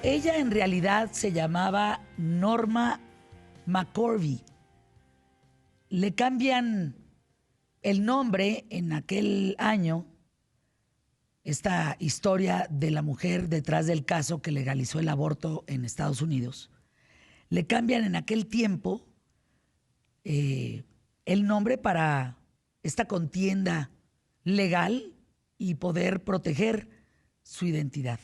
Ella en realidad se llamaba Norma McCorvey. Le cambian el nombre en aquel año, esta historia de la mujer detrás del caso que legalizó el aborto en Estados Unidos. Le cambian en aquel tiempo el nombre para esta contienda legal y poder proteger su identidad.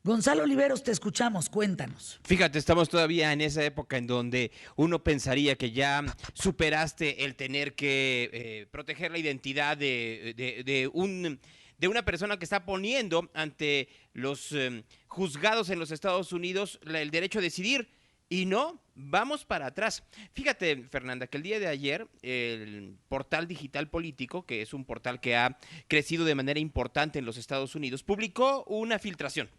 Gonzalo Oliveros, te escuchamos, cuéntanos. Fíjate, estamos todavía en esa época en donde uno pensaría que ya superaste el tener que proteger la identidad de una persona que está poniendo ante los juzgados en los Estados Unidos el derecho a decidir. Y no, vamos para atrás. Fíjate, Fernanda, que el día de ayer el portal Digital Político, que es un portal que ha crecido de manera importante en los Estados Unidos, publicó una filtración.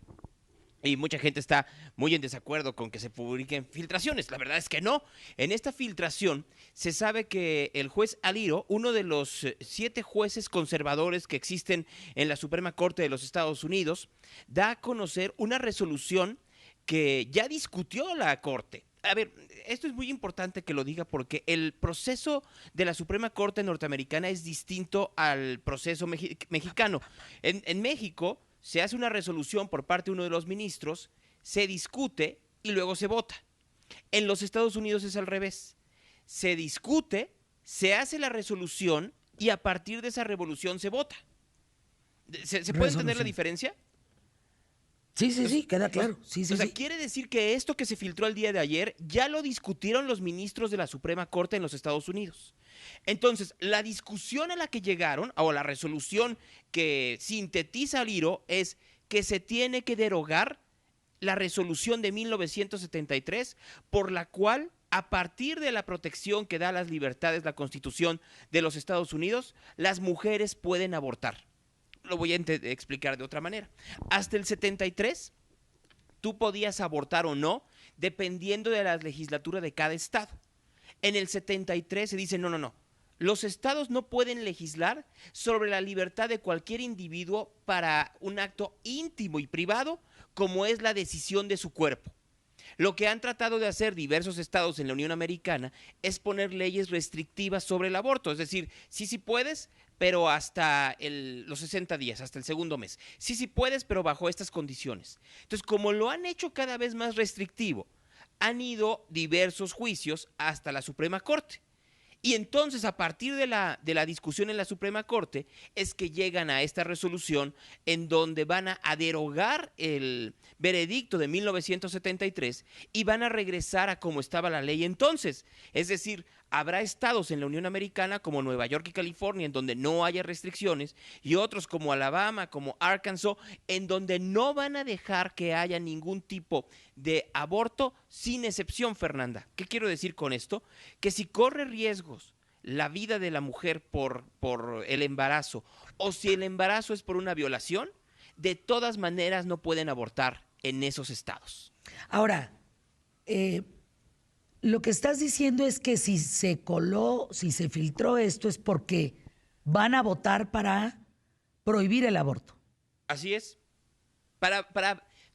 Y mucha gente está muy en desacuerdo con que se publiquen filtraciones. La verdad es que no. En esta filtración se sabe que el juez Alito, uno de los 7 jueces conservadores que existen en la Suprema Corte de los Estados Unidos, da a conocer una resolución que ya discutió la Corte. A ver, esto es muy importante que lo diga porque el proceso de la Suprema Corte norteamericana es distinto al proceso mexicano. En México se hace una resolución por parte de uno de los ministros, se discute y luego se vota. En los Estados Unidos es al revés. Se discute, se hace la resolución y a partir de esa resolución se vota. ¿Se puede entender la diferencia? Sí, queda claro. Sí, quiere decir que esto que se filtró el día de ayer ya lo discutieron los ministros de la Suprema Corte en los Estados Unidos. Entonces, la discusión a la que llegaron, o la resolución que sintetiza Alito, es que se tiene que derogar la resolución de 1973, por la cual, a partir de la protección que da las libertades, la Constitución de los Estados Unidos, las mujeres pueden abortar. Lo voy a explicar de otra manera. Hasta el 73, tú podías abortar o no, dependiendo de la legislatura de cada estado. En el 73 se dice, no. Los estados no pueden legislar sobre la libertad de cualquier individuo para un acto íntimo y privado, como es la decisión de su cuerpo. Lo que han tratado de hacer diversos estados en la Unión Americana es poner leyes restrictivas sobre el aborto. Es decir, sí puedes, pero hasta los 60 días, hasta el segundo mes. Sí puedes, pero bajo estas condiciones. Entonces, como lo han hecho cada vez más restrictivo, han ido diversos juicios hasta la Suprema Corte. Y entonces, a partir de la discusión en la Suprema Corte, es que llegan a esta resolución en donde van a derogar el veredicto de 1973 y van a regresar a como estaba la ley entonces. Es decir, habrá estados en la Unión Americana como Nueva York y California en donde no haya restricciones y otros como Alabama, como Arkansas, en donde no van a dejar que haya ningún tipo de aborto sin excepción, Fernanda. ¿Qué quiero decir con esto? Que si corre riesgos la vida de la mujer por el embarazo o si el embarazo es por una violación, de todas maneras no pueden abortar en esos estados. Ahora, lo que estás diciendo es que si se filtró esto es porque van a votar para prohibir el aborto. Así es.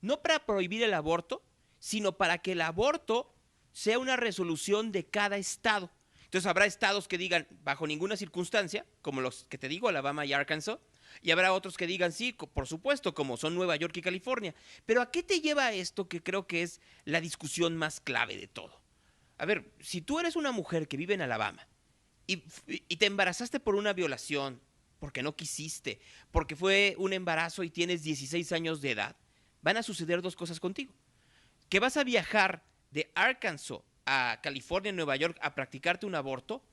No para prohibir el aborto, sino para que el aborto sea una resolución de cada estado. Entonces habrá estados que digan bajo ninguna circunstancia, como los que te digo, Alabama y Arkansas, y habrá otros que digan sí, por supuesto, como son Nueva York y California. Pero ¿a qué te lleva esto que creo que es la discusión más clave de todo? A ver, si tú eres una mujer que vive en Alabama y te embarazaste por una violación, porque no quisiste, porque fue un embarazo y tienes 16 años de edad, van a suceder 2 cosas contigo. Que vas a viajar de Arkansas a California, Nueva York, a practicarte un aborto,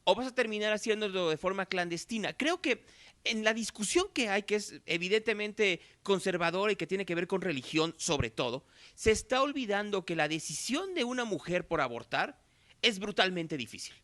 o vas a terminar haciéndolo de forma clandestina. Creo que en la discusión que hay, que es evidentemente conservadora y que tiene que ver con religión sobre todo, se está olvidando que la decisión de una mujer por abortar es brutalmente difícil.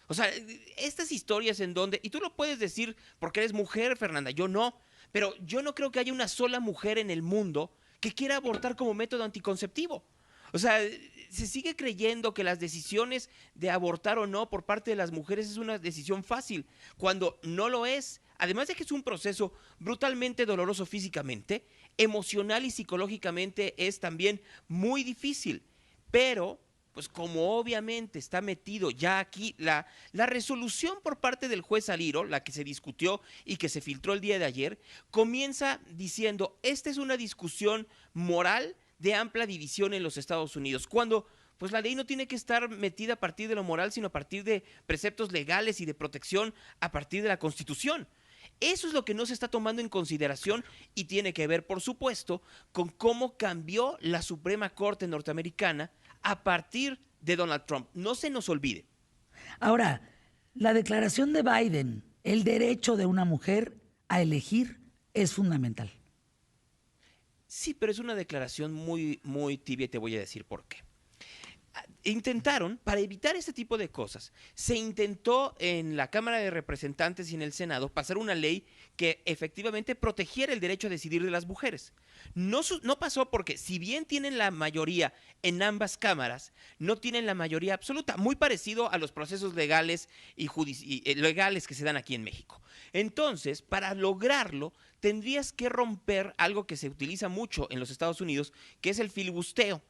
O sea, estas historias en donde, y tú lo puedes decir porque eres mujer, Fernanda, yo no, pero yo no creo que haya una sola mujer en el mundo que quiera abortar como método anticonceptivo. O sea, se sigue creyendo que las decisiones de abortar o no por parte de las mujeres es una decisión fácil, cuando no lo es. Además de que es un proceso brutalmente doloroso físicamente, emocional y psicológicamente es también muy difícil. Pero, pues como obviamente está metido ya aquí, la resolución por parte del juez Aliro, la que se discutió y que se filtró el día de ayer, comienza diciendo, esta es una discusión moral de amplia división en los Estados Unidos, cuando pues la ley no tiene que estar metida a partir de lo moral, sino a partir de preceptos legales y de protección a partir de la Constitución. Eso es lo que no se está tomando en consideración y tiene que ver, por supuesto, con cómo cambió la Suprema Corte norteamericana a partir de Donald Trump. No se nos olvide. Ahora, la declaración de Biden, el derecho de una mujer a elegir, es fundamental. Sí, pero es una declaración muy tibia y te voy a decir por qué. Intentaron, para evitar este tipo de cosas, se intentó en la Cámara de Representantes y en el Senado pasar una ley que efectivamente protegiera el derecho a decidir de las mujeres. No pasó porque, si bien tienen la mayoría en ambas cámaras, no tienen la mayoría absoluta, muy parecido a los procesos legales y legales que se dan aquí en México. Entonces, para lograrlo, tendrías que romper algo que se utiliza mucho en los Estados Unidos, que es el filibusteo.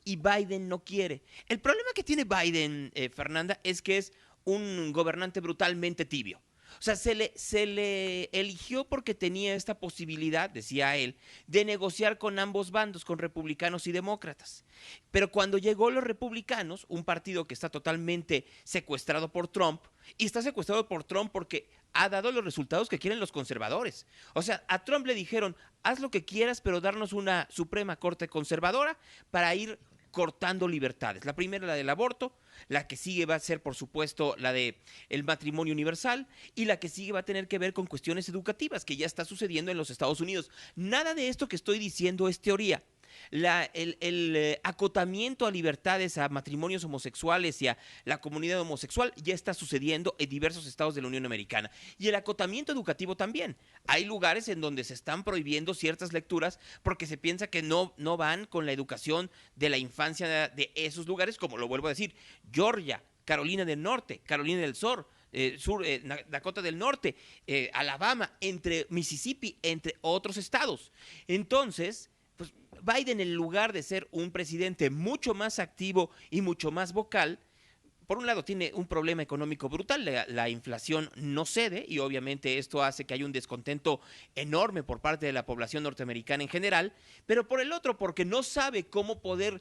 Y Biden no quiere. El problema que tiene Biden, Fernanda, es que es un gobernante brutalmente tibio. O sea, se le eligió porque tenía esta posibilidad, decía él, de negociar con ambos bandos, con republicanos y demócratas. Pero cuando llegó los republicanos, un partido que está totalmente secuestrado por Trump, y está secuestrado por Trump porque ha dado los resultados que quieren los conservadores. O sea, a Trump le dijeron, haz lo que quieras, pero darnos una Suprema Corte conservadora para ir cortando libertades. La primera, la del aborto, la que sigue va a ser, por supuesto, la de el matrimonio universal, y la que sigue va a tener que ver con cuestiones educativas, que ya está sucediendo en los Estados Unidos. Nada de esto que estoy diciendo es teoría. El acotamiento a libertades, a matrimonios homosexuales y a la comunidad homosexual ya está sucediendo en diversos estados de la Unión Americana. Y el acotamiento educativo también. Hay lugares en donde se están prohibiendo ciertas lecturas porque se piensa que no van con la educación de la infancia de esos lugares, como lo vuelvo a decir, Georgia, Carolina del Norte, Carolina del Sur, Dakota del Norte, Alabama, entre Mississippi, entre otros estados. Entonces, pues Biden, en lugar de ser un presidente mucho más activo y mucho más vocal, por un lado tiene un problema económico brutal, la inflación no cede y obviamente esto hace que haya un descontento enorme por parte de la población norteamericana en general, pero por el otro porque no sabe cómo poder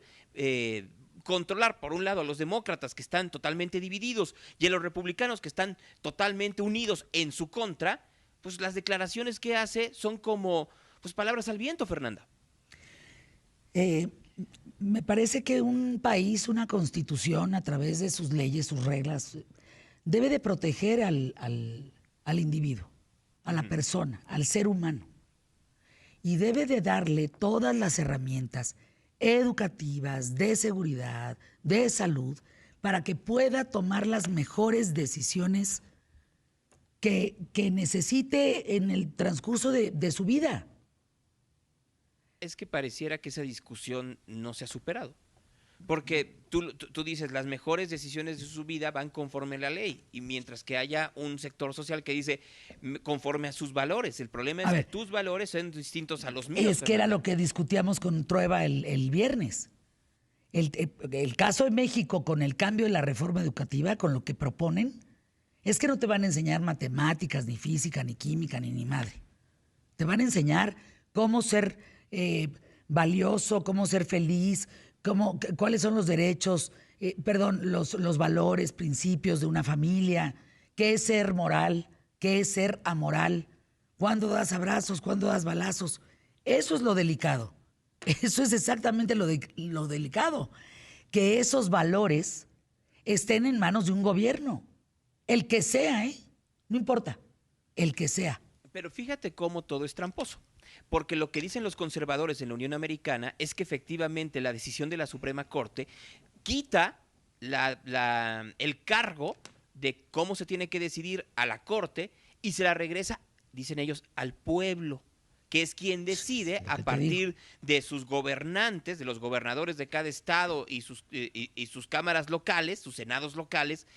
controlar, por un lado, a los demócratas que están totalmente divididos y a los republicanos que están totalmente unidos en su contra, pues las declaraciones que hace son como pues palabras al viento, Fernanda. Me parece que un país, una constitución, a través de sus leyes, sus reglas, debe de proteger al individuo, a la persona, al ser humano. Y debe de darle todas las herramientas educativas, de seguridad, de salud, para que pueda tomar las mejores decisiones que necesite en el transcurso de su vida. Es que pareciera que esa discusión no se ha superado. Porque tú dices, las mejores decisiones de su vida van conforme a la ley, y mientras que haya un sector social que dice conforme a sus valores. El problema es que tus valores son distintos a los míos. Es que era lo que discutíamos con Trueba el viernes. El caso de México con el cambio de la reforma educativa, con lo que proponen, es que no te van a enseñar matemáticas, ni física, ni química, ni madre. Te van a enseñar cómo ser valioso, cómo ser feliz, cuáles son los derechos, los valores, principios de una familia, qué es ser moral, qué es ser amoral, cuándo das abrazos, cuándo das balazos. Eso es lo delicado. Eso es exactamente lo delicado. Que esos valores estén en manos de un gobierno. El que sea, no importa, el que sea. Pero fíjate cómo todo es tramposo. Porque lo que dicen los conservadores en la Unión Americana es que efectivamente la decisión de la Suprema Corte quita el cargo de cómo se tiene que decidir a la Corte y se la regresa, dicen ellos, al pueblo, que es quien decide a partir de sus gobernantes, de los gobernadores de cada estado y sus cámaras locales, sus senados locales,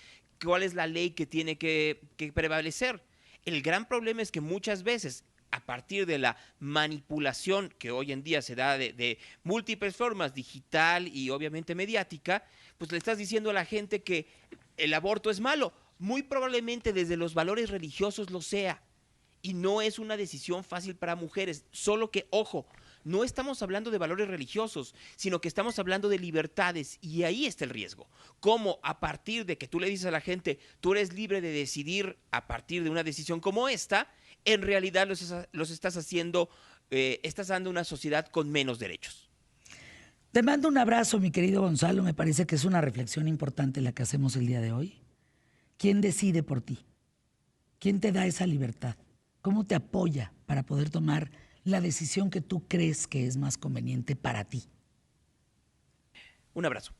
cuál es la ley que tiene que prevalecer. El gran problema es que muchas veces a partir de la manipulación que hoy en día se da de múltiples formas, digital y obviamente mediática, pues le estás diciendo a la gente que el aborto es malo. Muy probablemente desde los valores religiosos lo sea. Y no es una decisión fácil para mujeres, solo que, ojo, no estamos hablando de valores religiosos, sino que estamos hablando de libertades y ahí está el riesgo. Cómo a partir de que tú le dices a la gente, tú eres libre de decidir a partir de una decisión como esta, en realidad los estás haciendo, estás dando una sociedad con menos derechos. Te mando un abrazo, mi querido Gonzalo. Me parece que es una reflexión importante la que hacemos el día de hoy. ¿Quién decide por ti? ¿Quién te da esa libertad? ¿Cómo te apoya para poder tomar la decisión que tú crees que es más conveniente para ti? Un abrazo.